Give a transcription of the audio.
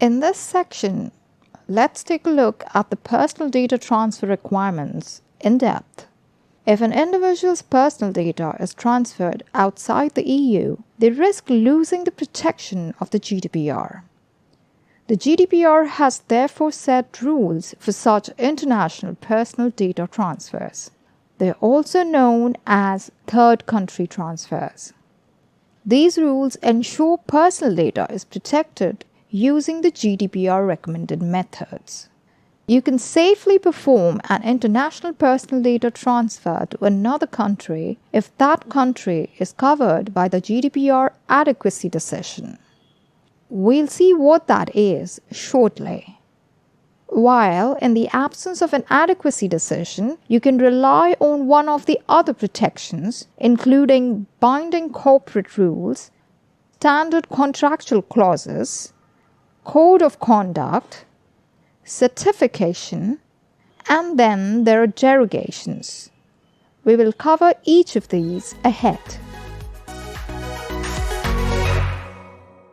In this section, let's take a look at the personal data transfer requirements in depth. If an individual's personal data is transferred outside the EU, they risk losing the protection of the GDPR. The GDPR has therefore set rules for such international personal data transfers. They are also known as third country transfers. These rules ensure personal data is protected using the GDPR recommended methods. You can safely perform an international personal data transfer to another country if that country is covered by the GDPR adequacy decision. We'll see what that is shortly. While in the absence of an adequacy decision, you can rely on one of the other protections, including binding corporate rules, standard contractual clauses, code of conduct, certification, and then there are derogations. We will cover each of these ahead.